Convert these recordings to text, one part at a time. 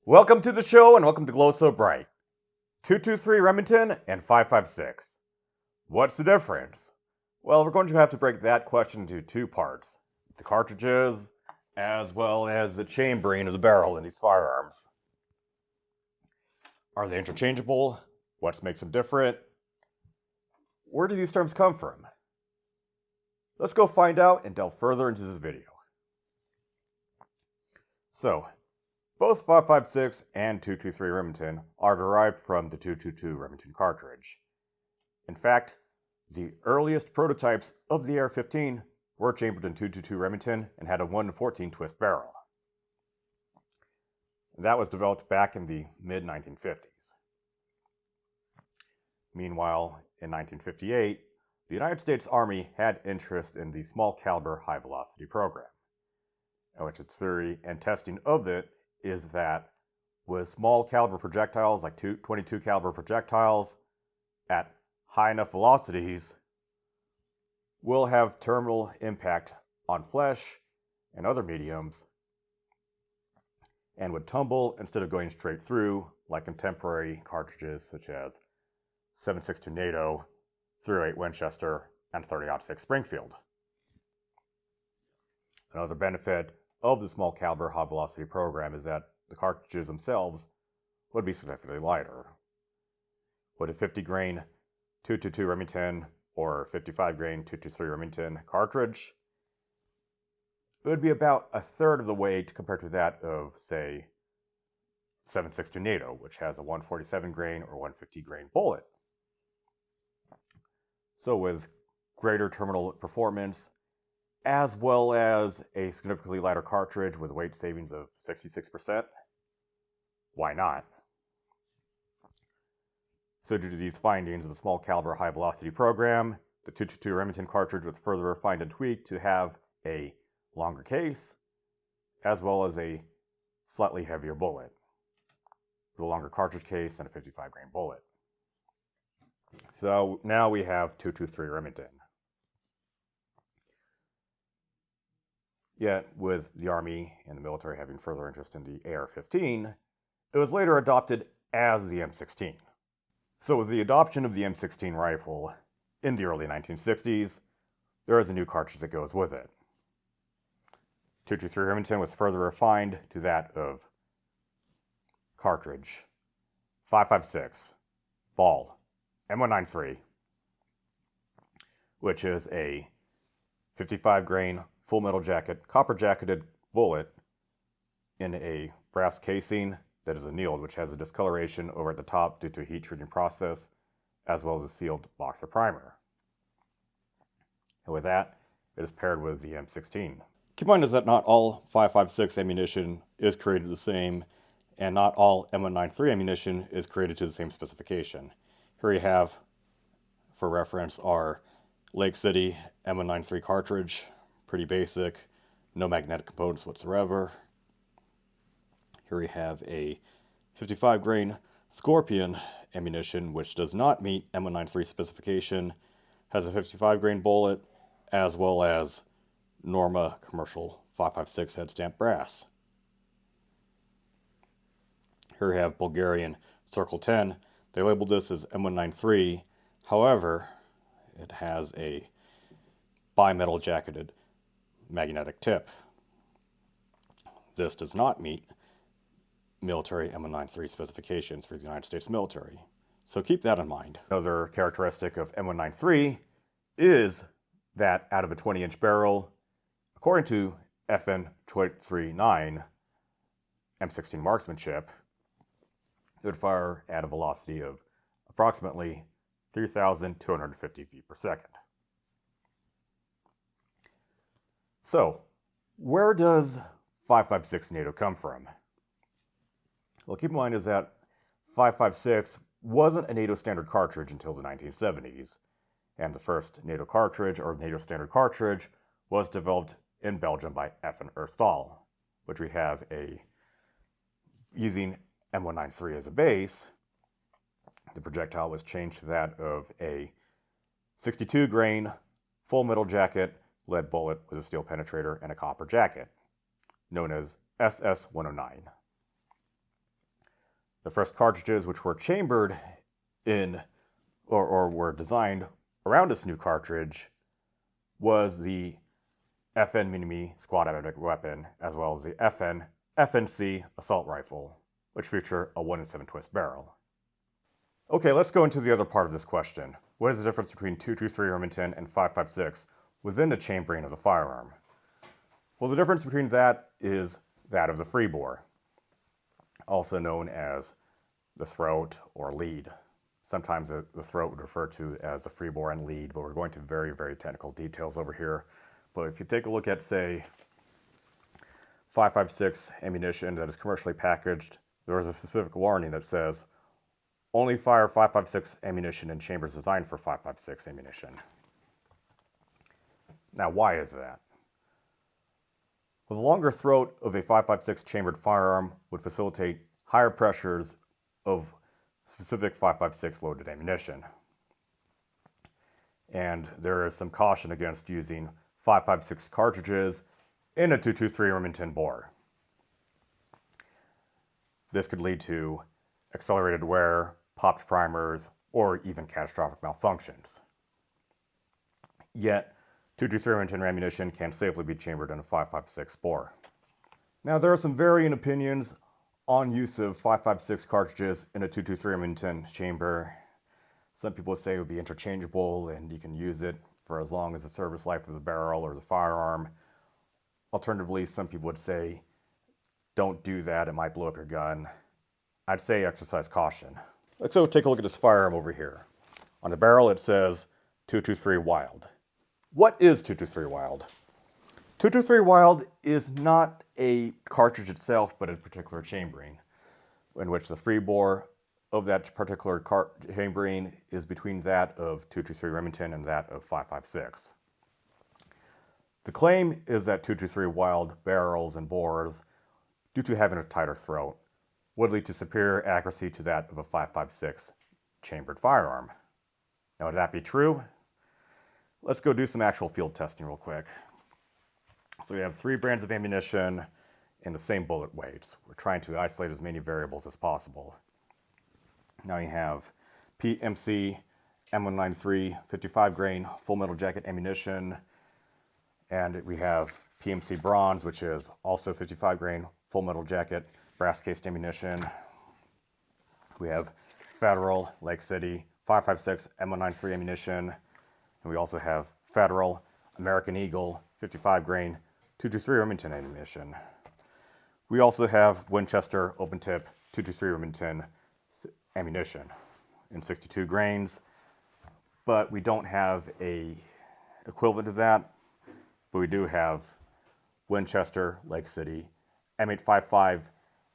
Welcome to the show and welcome to Glow So Bright. 223 Remington and 5.56. What's the difference? Well, we're going to have to break that question into two parts. The cartridges, as well as the chambering of the barrel in these firearms. Are they interchangeable? What makes them different? Where do these terms come from? Let's go find out and delve further into this video. So, both 5.56 and 223 Remington are derived from the 222 Remington cartridge. In fact, the earliest prototypes of the AR-15 were chambered in 222 Remington and had a 1-14 twist barrel. That was developed back in the mid-1950s. Meanwhile, in 1958, the United States Army had interest in the small caliber high velocity program, in which its theory and testing of it is that with small caliber projectiles like 22 caliber projectiles at high enough velocities will have terminal impact on flesh and other mediums and would tumble instead of going straight through like contemporary cartridges such as 7.62 NATO, .308 Winchester, and 30-06 Springfield. Another benefit of the small caliber high velocity program is that the cartridges themselves would be significantly lighter. With a 50 grain 222 Remington or 55 grain 223 Remington cartridge, it would be about a third of the weight compared to that of, say, 7.62 NATO, which has a 147 grain or 150 grain bullet. So with greater terminal performance, as well as a significantly lighter cartridge with weight savings of 66%, why not? So due to these findings of the small caliber high velocity program, the 222 Remington cartridge was further refined and tweaked to have a longer case, as well as a slightly heavier bullet, with a longer cartridge case and a 55 grain bullet. So now we have 223 Remington. Yet, with the Army and the military having further interest in the AR-15, it was later adopted as the M16. So with the adoption of the M16 rifle in the early 1960s, there is a new cartridge that goes with it. 223 Remington was further refined to that of cartridge 5.56 ball M193, which is a 55 grain full metal jacket, copper jacketed bullet in a brass casing that is annealed, which has a discoloration over at the top due to a heat treating process, as well as a sealed boxer primer. And with that, it is paired with the M16. Keep in mind is that not all 5.56 ammunition is created the same, and not all M193 ammunition is created to the same specification. Here you have, for reference, our Lake City M193 cartridge. Pretty basic, no magnetic components whatsoever. Here we have a 55 grain Scorpion ammunition, which does not meet M193 specification, has a 55 grain bullet, as well as Norma commercial 5.56 head stamp brass. Here we have Bulgarian Circle 10. They labeled this as M193, however, it has a bimetal jacketed magnetic tip. This does not meet military M193 specifications for the United States military. So keep that in mind. Another characteristic of M193 is that out of a 20-inch barrel, according to FN 239 M16 Marksmanship, it would fire at a velocity of approximately 3,250 feet per second. So, where does 5.56 NATO come from? Well, keep in mind is that 5.56 wasn't a NATO standard cartridge until the 1970s, and the first NATO cartridge, or NATO standard cartridge, was developed in Belgium by FN Erstal, which we have using M193 as a base. The projectile was changed to that of a 62 grain full metal jacket lead bullet with a steel penetrator and a copper jacket, known as SS-109. The first cartridges which were chambered in or were designed around this new cartridge was the FN Mini-Me squad automatic weapon, as well as the FNC assault rifle, which feature a 1-in-7 twist barrel. Okay, let's go into the other part of this question. What is the difference between .223 Remington and 5.56 within the chambering of the firearm? Well, the difference between that is that of the free bore, also known as the throat or lead. Sometimes the throat would refer to as the free bore and lead, but we're going to very, very technical details over here. But if you take a look at, say, 5.56 ammunition that is commercially packaged, there is a specific warning that says, only fire 5.56 ammunition in chambers designed for 5.56 ammunition. Now, why is that? Well, the longer throat of a 5.56 chambered firearm would facilitate higher pressures of specific 5.56 loaded ammunition. And there is some caution against using 5.56 cartridges in a .223 Remington bore. This could lead to accelerated wear, popped primers, or even catastrophic malfunctions. Yet, .223 Remington ammunition can safely be chambered in a 5.56 bore. Now, there are some varying opinions on use of 5.56 cartridges in a .223 Remington chamber. Some people say it would be interchangeable and you can use it for as long as the service life of the barrel or the firearm. Alternatively, some people would say, don't do that, it might blow up your gun. I'd say exercise caution. Let's go take a look at this firearm over here. On the barrel it says .223 Wylde. What is .223 Wylde? .223 Wylde is not a cartridge itself, but a particular chambering, in which the free bore of that particular chambering is between that of .223 Remington and that of 5.56. The claim is that .223 Wylde barrels and bores, due to having a tighter throat, would lead to superior accuracy to that of a 5.56 chambered firearm. Now, would that be true? Let's go do some actual field testing real quick. So we have 3 brands of ammunition in the same bullet weights. We're trying to isolate as many variables as possible. Now you have PMC M193 55 grain full metal jacket ammunition, and we have PMC Bronze, which is also 55 grain full metal jacket brass cased ammunition. We have Federal Lake City 5.56 M193 ammunition, and we also have Federal American Eagle 55 grain .223 Remington ammunition. We also have Winchester open tip .223 Remington ammunition in 62 grains, but we don't have a equivalent of that, but we do have Winchester Lake City M855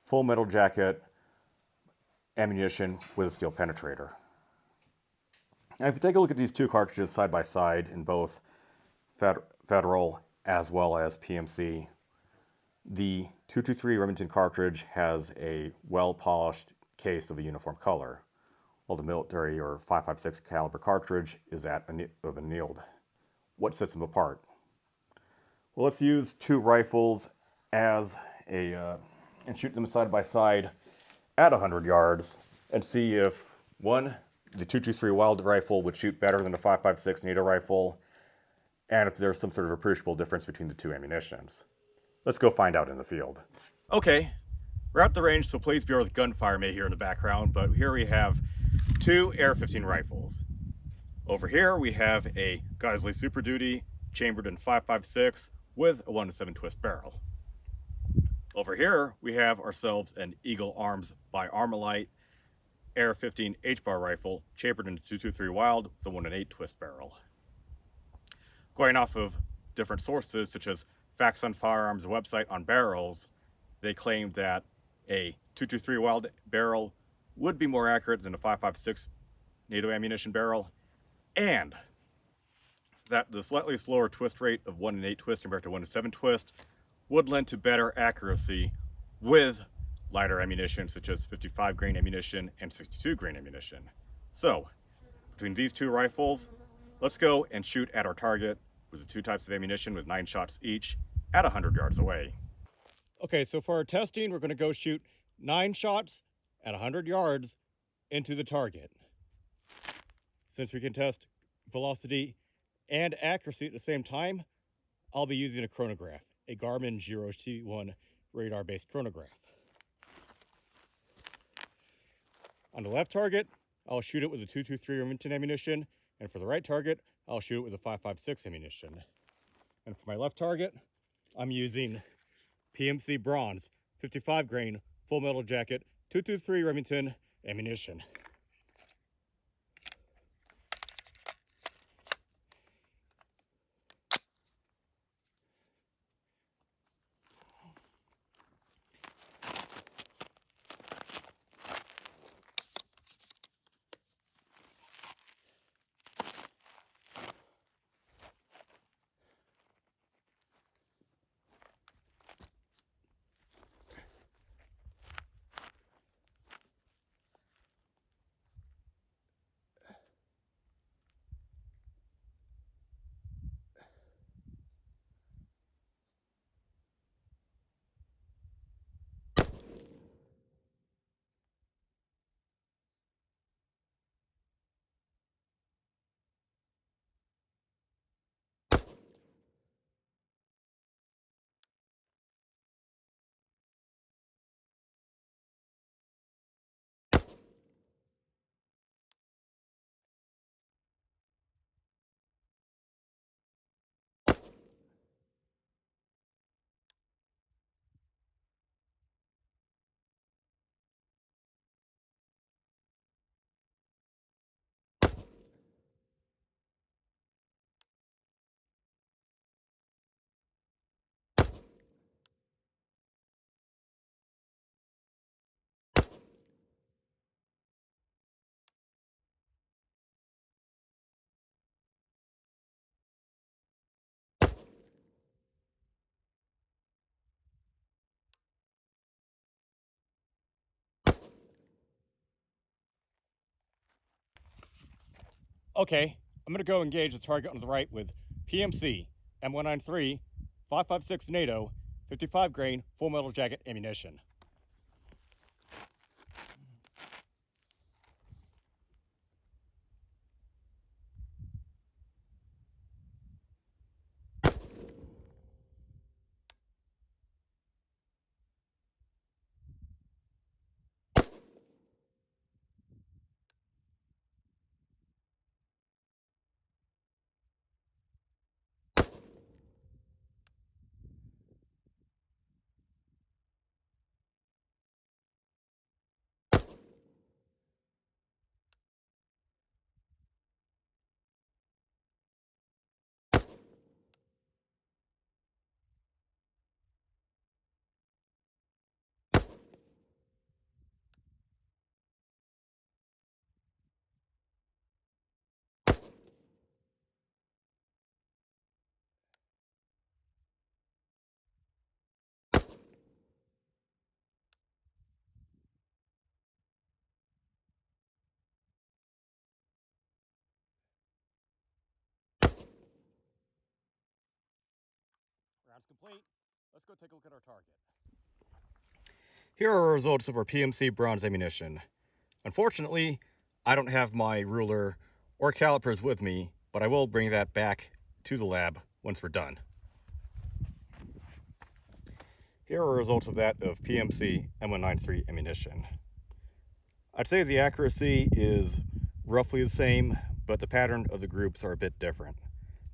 full metal jacket ammunition with a steel penetrator. Now, if you take a look at these 2 cartridges side by side in both Federal as well as PMC, the .223 Remington cartridge has a well-polished case of a uniform color, while the military or 5.56 caliber cartridge is annealed. What sets them apart? Well, let's use 2 rifles as and shoot them side by side at 100 yards and see if, one, the .223 Wylde rifle would shoot better than the 5.56 NATO rifle, and if there's some sort of appreciable difference between the 2 ammunitions. Let's go find out in the field. Okay, we're at the range, so please bear with gunfire may hear in the background, but here we have 2 AR-15 rifles. Over here we have a Geisley Super Duty chambered in 5.56 with a 1-7 twist barrel. Over here we have ourselves an Eagle Arms by Armalite AR-15 H-bar rifle chambered in .223 Wylde with a 1-8 twist barrel. Going off of different sources such as Facts on Firearms website on barrels, they claim that a .223 Wylde barrel would be more accurate than a 5.56 NATO ammunition barrel, and that the slightly slower twist rate of 1-8 twist compared to 1-7 twist would lend to better accuracy with lighter ammunition such as 55 grain ammunition and 62 grain ammunition. So, between these 2 rifles, let's go and shoot at our target with the 2 types of ammunition with 9 shots each at 100 yards away. Okay, so for our testing, we're going to go shoot 9 shots at 100 yards into the target. Since we can test velocity and accuracy at the same time, I'll be using a chronograph, a Garmin Giro T1 radar-based chronograph. On the left target, I'll shoot it with a 223 Remington ammunition, and for the right target, I'll shoot it with a 5.56 ammunition. And for my left target, I'm using PMC Bronze 55 grain full metal jacket 223 Remington ammunition. Okay, I'm going to go engage the target on the right with PMC M193 5.56 NATO 55 grain full metal jacket ammunition. Round's complete. Let's go take a look at our target. Here are our results of our PMC bronze ammunition. Unfortunately, I don't have my ruler or calipers with me, but I will bring that back to the lab once we're done. Here are results of that of PMC M193 ammunition. I'd say the accuracy is roughly the same, but the pattern of the groups are a bit different.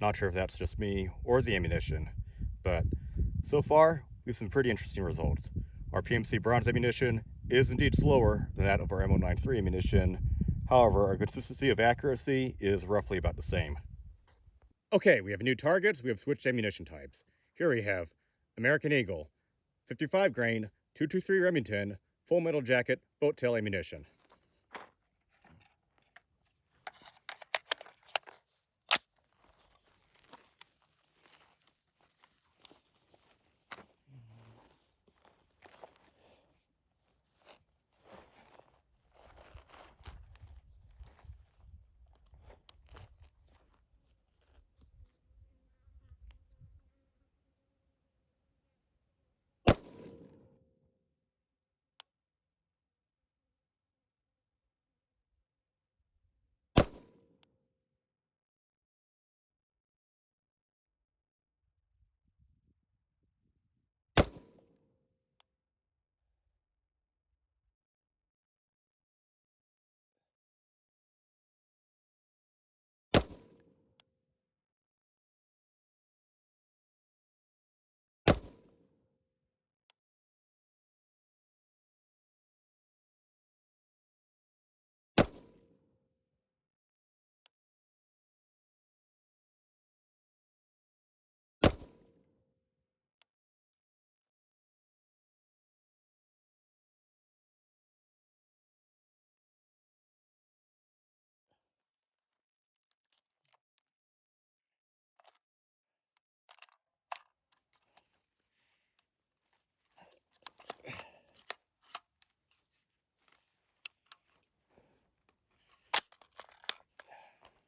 Not sure if that's just me or the ammunition, but so far we have some pretty interesting results. Our PMC bronze ammunition is indeed slower than that of our M193 ammunition. However, our consistency of accuracy is roughly about the same. Okay, we have new targets, we have switched ammunition types. Here we have American Eagle, 55 grain, 223 Remington, full metal jacket, boat tail ammunition.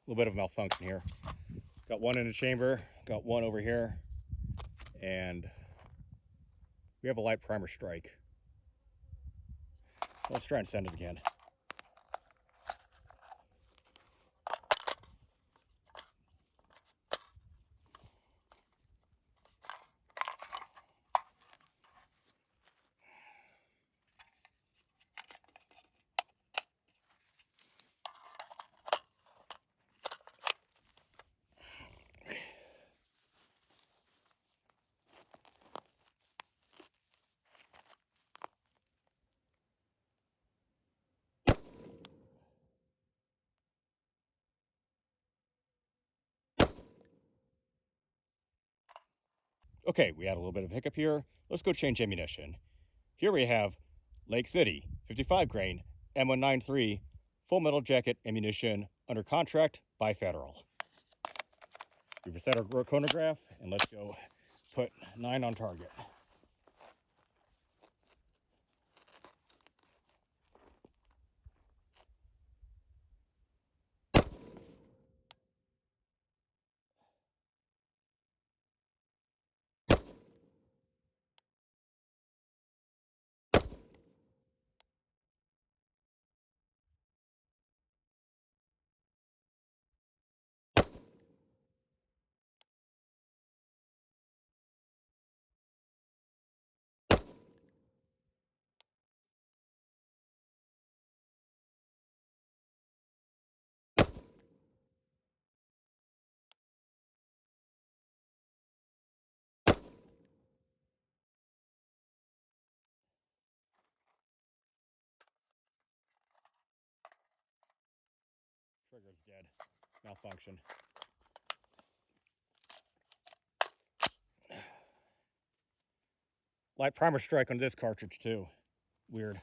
little bit of malfunction here. Got one in the chamber, got one over here, and we have a light primer strike. Let's try and send it again. Okay, we had a little bit of a hiccup here. Let's go change ammunition. Here we have Lake City, 55 grain, M193, full metal jacket ammunition under contract by Federal. We've reset our chronograph, and let's go put 9 on target. Trigger's dead. Malfunction. Light primer strike on this cartridge too. Weird.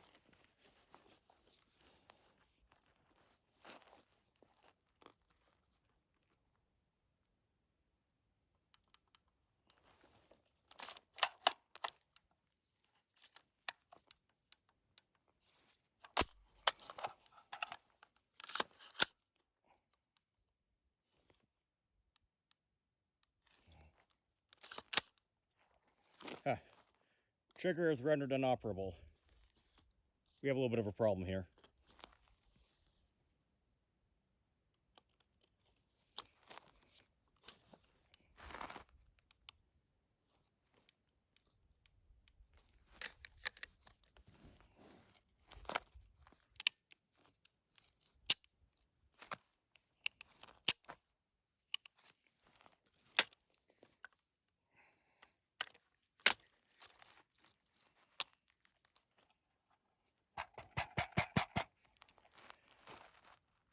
Huh. Trigger is rendered inoperable. We have a little bit of a problem here.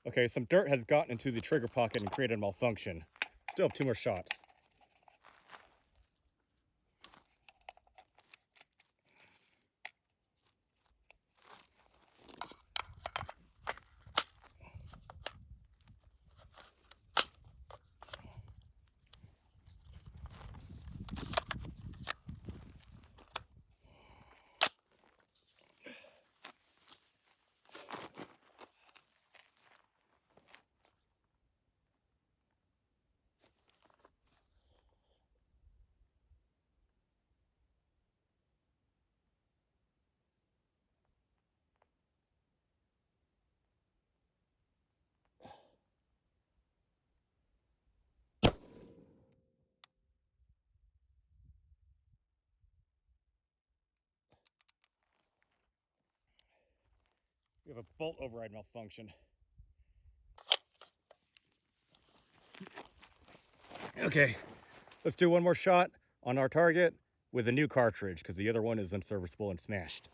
Okay, some dirt has gotten into the trigger pocket and created a malfunction. Still have 2 more shots. We have a bolt override malfunction. Okay, let's do 1 more shot on our target with a new cartridge because the other one is unserviceable and smashed.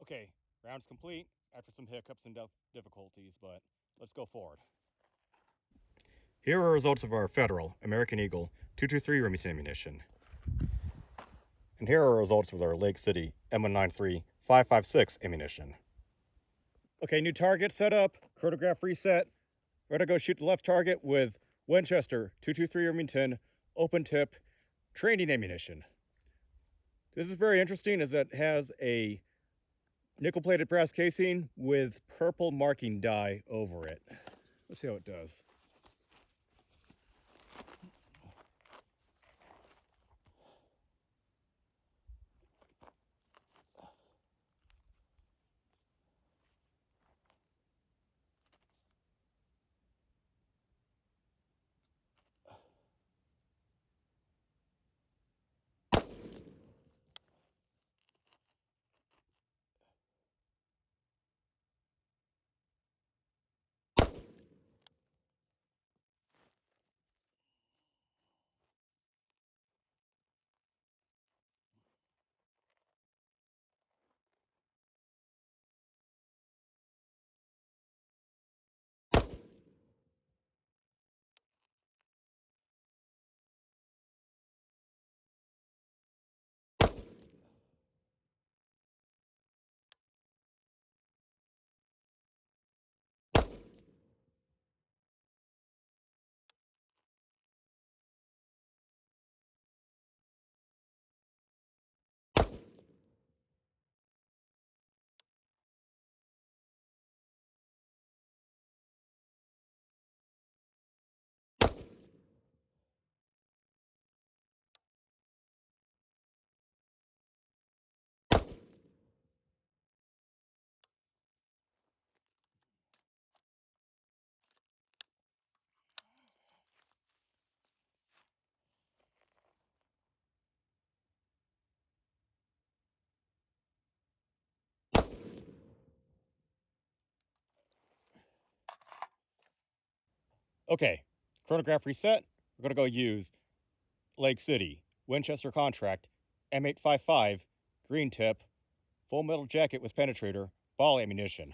Okay, round's complete after some hiccups and difficulties, but let's go forward. Here are results of our Federal American Eagle 223 Remington ammunition. And here are results with our Lake City M16 5.56 ammunition. Okay, new target set up, chronograph reset. We're gonna go shoot the left target with Winchester 223 Remington open tip training ammunition. This is very interesting as it has a nickel-plated brass casing with purple marking dye over it. Let's see how it does. Okay, chronograph reset. We're gonna go use Lake City, Winchester contract, M855, green tip, full metal jacket with penetrator, ball ammunition.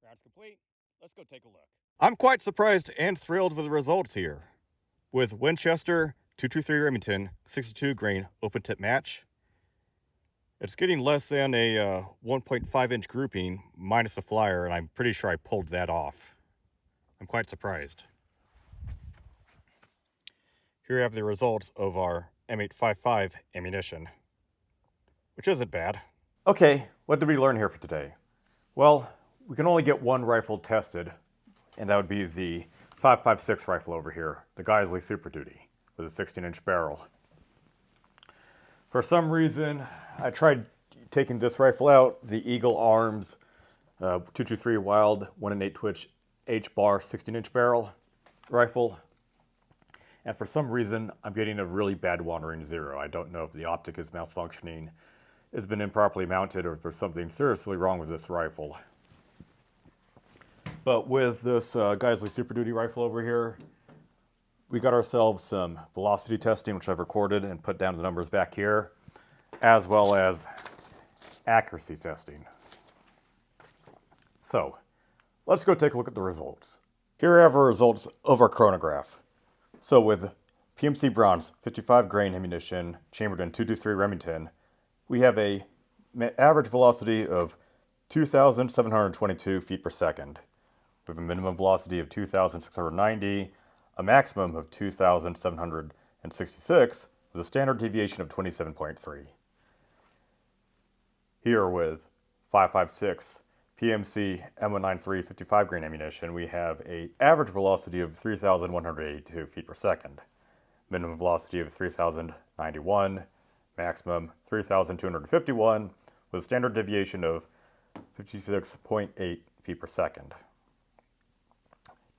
Round's complete. Let's go take a look. I'm quite surprised and thrilled with the results here. With Winchester 223 Remington 62 grain open tip match, it's getting less than a 1.5 inch grouping minus the flyer, and I'm pretty sure I pulled that off. I'm quite surprised. Here we have the results of our M855 ammunition, which isn't bad. Okay, what did we learn here for today? Well, we can only get one rifle tested, and that would be the 5.56 rifle over here, the Geisley Super Duty, with a 16-inch barrel. For some reason, I tried taking this rifle out, the Eagle Arms 223 Wylde 1-8 Twitch H-bar 16-inch barrel rifle, and for some reason, I'm getting a really bad wandering zero. I don't know if the optic is malfunctioning, has been improperly mounted, or if there's something seriously wrong with this rifle. But with this Geisley Super Duty rifle over here, we got ourselves some velocity testing, which I've recorded and put down the numbers back here, as well as accuracy testing. So, let's go take a look at the results. Here are our results of our chronograph. So with PMC Bronze 55 grain ammunition chambered in 223 Remington, we have a average velocity of 2,722 feet per second, with a minimum velocity of 2,690, a maximum of 2,766, with a standard deviation of 27.3. Here with 5.56 PMC M16 55 grain ammunition, we have an average velocity of 3,182 feet per second, minimum velocity of 3,091, maximum 3,251, with a standard deviation of 56.8 feet per second.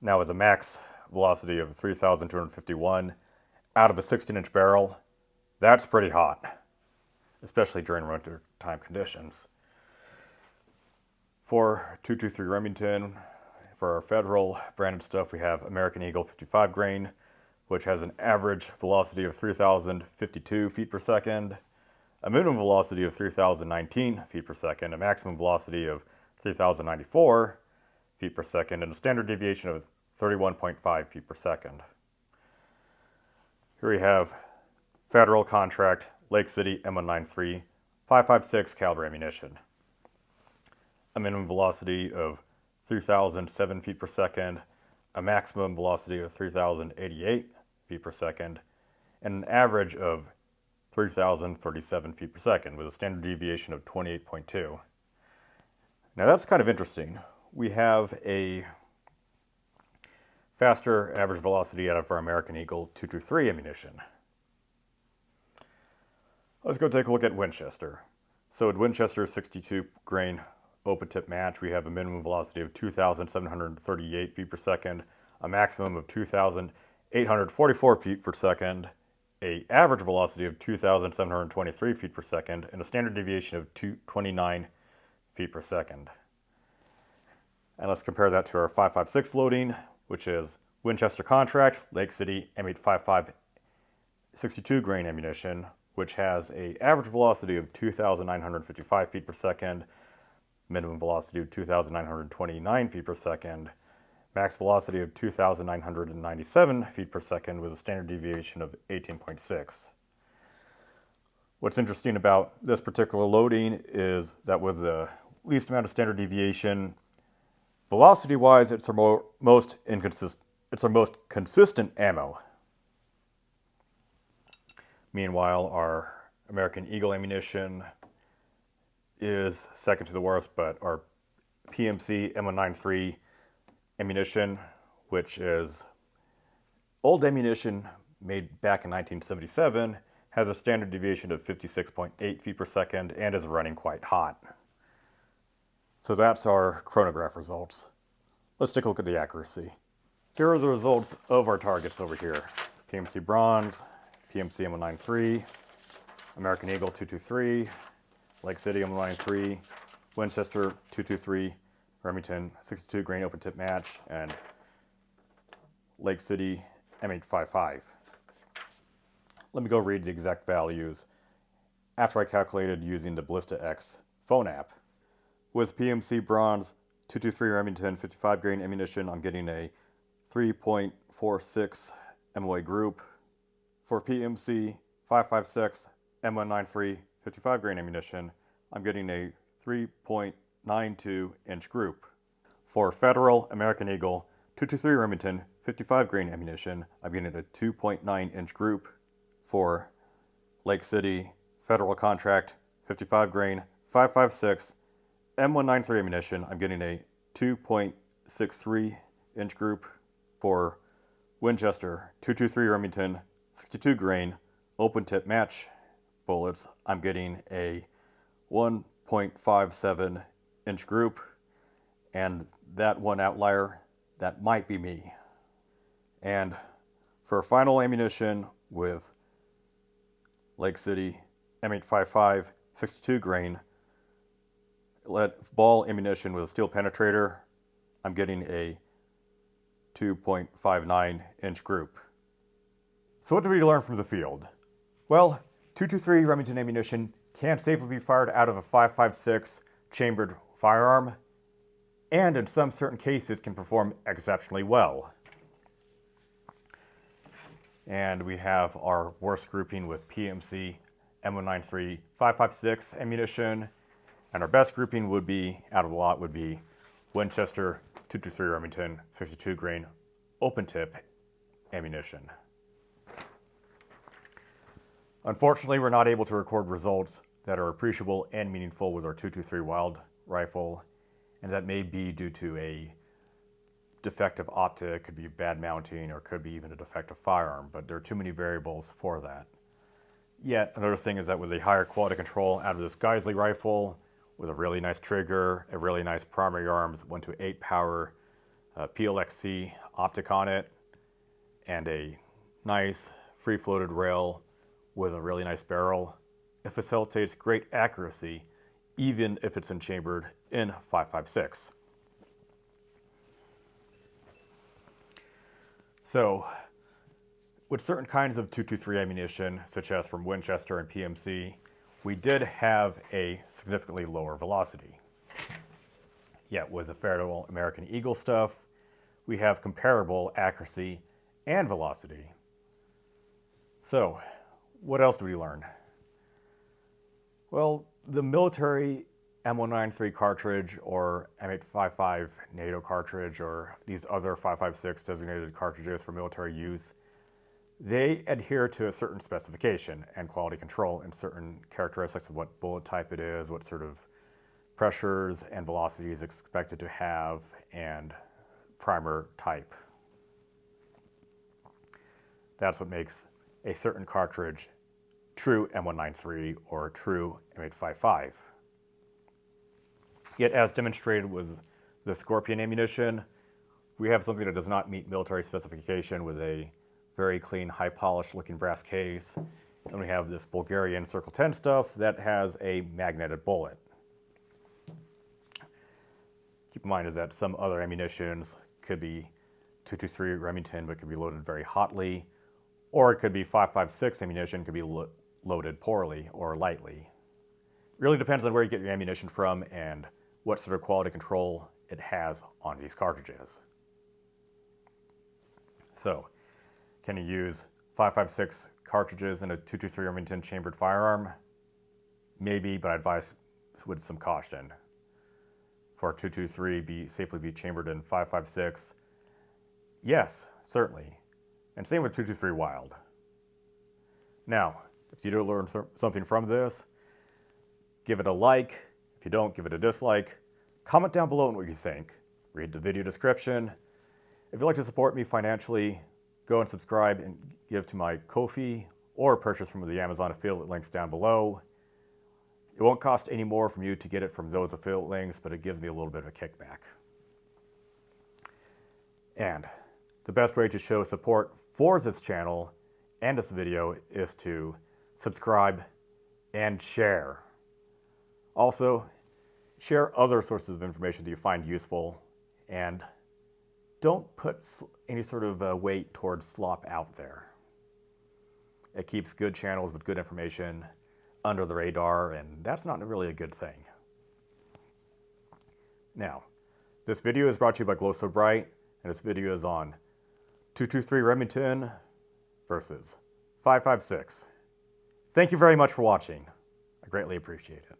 Now with a max velocity of 3,251 out of a 16-inch barrel, that's pretty hot, especially during winter time conditions. For 223 Remington, for our federal branded stuff, we have American Eagle 55 grain, which has an average velocity of 3,052 feet per second, a minimum velocity of 3,019 feet per second, a maximum velocity of 3,094 feet per second, and a standard deviation of 31.5 feet per second. Here we have federal contract Lake City M193 5.56 caliber ammunition. A minimum velocity of 3,007 feet per second, a maximum velocity of 3,088 feet per second, and an average of 3,037 feet per second with a standard deviation of 28.2. Now that's kind of interesting. We have a faster average velocity out of our American Eagle 223 ammunition. Let's go take a look at Winchester. So at Winchester 62 grain open tip match, we have a minimum velocity of 2,738 feet per second, a maximum of 2,844 feet per second, an average velocity of 2,723 feet per second, and a standard deviation of 229 feet per second. And let's compare that to our 5.56 loading, which is Winchester contract, Lake City M855 62 grain ammunition, which has an average velocity of 2,955 feet per second, minimum velocity of 2,929 feet per second, max velocity of 2,997 feet per second with a standard deviation of 18.6. What's interesting about this particular loading is that with the least amount of standard deviation, velocity-wise, it's our most consistent ammo. Meanwhile, our American Eagle ammunition is second to the worst, but our PMC M193 ammunition, which is old ammunition made back in 1977, has a standard deviation of 56.8 feet per second and is running quite hot. So that's our chronograph results. Let's take a look at the accuracy. Here are the results of our targets over here. PMC Bronze, PMC M193, American Eagle 223, Lake City M193, Winchester 223, Remington 62 grain open tip match, and Lake City M855. Let me go read the exact values after I calculated using the Ballista X phone app. With PMC Bronze 223 Remington 55 grain ammunition, I'm getting a 3.46 MOA group. For PMC 5.56 M193 55 grain ammunition, I'm getting a 3.92 inch group. For Federal American Eagle 223 Remington 55 grain ammunition, I'm getting a 2.9 inch group. For Lake City Federal Contract 55 grain 5.56 M193 ammunition, I'm getting a 2.63 inch group. For Winchester 223 Remington 62 grain open tip match bullets, I'm getting a 1.57 inch group, and that one outlier, that might be me. And for final ammunition with Lake City M855 62 grain lead ball ammunition with a steel penetrator, I'm getting a 2.59 inch group. So what did we learn from the field? Well, 223 Remington ammunition can safely be fired out of a 5.56 chambered firearm, and in some certain cases can perform exceptionally well. And we have our worst grouping with PMC M16 5.56 ammunition. And our best grouping would be, out of the lot, would be Winchester 223 Remington 52 grain open tip ammunition. Unfortunately, we're not able to record results that are appreciable and meaningful with our 223 Wylde rifle, and that may be due to a defective optic, could be bad mounting, or could be even a defective firearm, but there are too many variables for that. Yet, another thing is that with a higher quality control out of this Geisley rifle, with a really nice trigger, a really nice primary arms, 1-to-8 power PLXC optic on it, and a nice free-floated rail with a really nice barrel, it facilitates great accuracy, even if it's chambered in 5.56. So, with certain kinds of 223 ammunition, such as from Winchester and PMC, we did have a significantly lower velocity. Yet with the Federal American Eagle stuff, we have comparable accuracy and velocity. So, what else do we learn? Well, the military M193 cartridge or M855 NATO cartridge or these other 5.56 designated cartridges for military use, they adhere to a certain specification and quality control and certain characteristics of what bullet type it is, what sort of pressures and velocities expected to have, and primer type. That's what makes a certain cartridge true M193 or true M855. Yet, as demonstrated with the Scorpion ammunition, we have something that does not meet military specification with a very clean, high-polished looking brass case. And we have this Bulgarian Circle 10 stuff that has a magneted bullet. Keep in mind is that some other ammunitions could be 223 Remington, but could be loaded very hotly, or it could be 5.56 ammunition, could be loaded poorly or lightly. It really depends on where you get your ammunition from and what sort of quality control it has on these cartridges. So, can you use 5.56 cartridges in a 223 Remington chambered firearm? Maybe, but I advise with some caution. For 223 safely be chambered in 5.56? Yes, certainly. And same with 223 Wylde. Now, if you do learn something from this, give it a like. If you don't, give it a dislike. Comment down below on what you think. Read the video description. If you'd like to support me financially, go and subscribe and give to my Ko-fi or purchase from the Amazon affiliate links down below. It won't cost any more from you to get it from those affiliate links, but it gives me a little bit of a kickback. And the best way to show support for this channel and this video is to subscribe and share. Also, share other sources of information that you find useful, and don't put any sort of weight towards slop out there. It keeps good channels with good information under the radar, and that's not really a good thing. Now, this video is brought to you by Glow So Bright, and this video is on 223 Remington versus 5.56. Thank you very much for watching. I greatly appreciate it.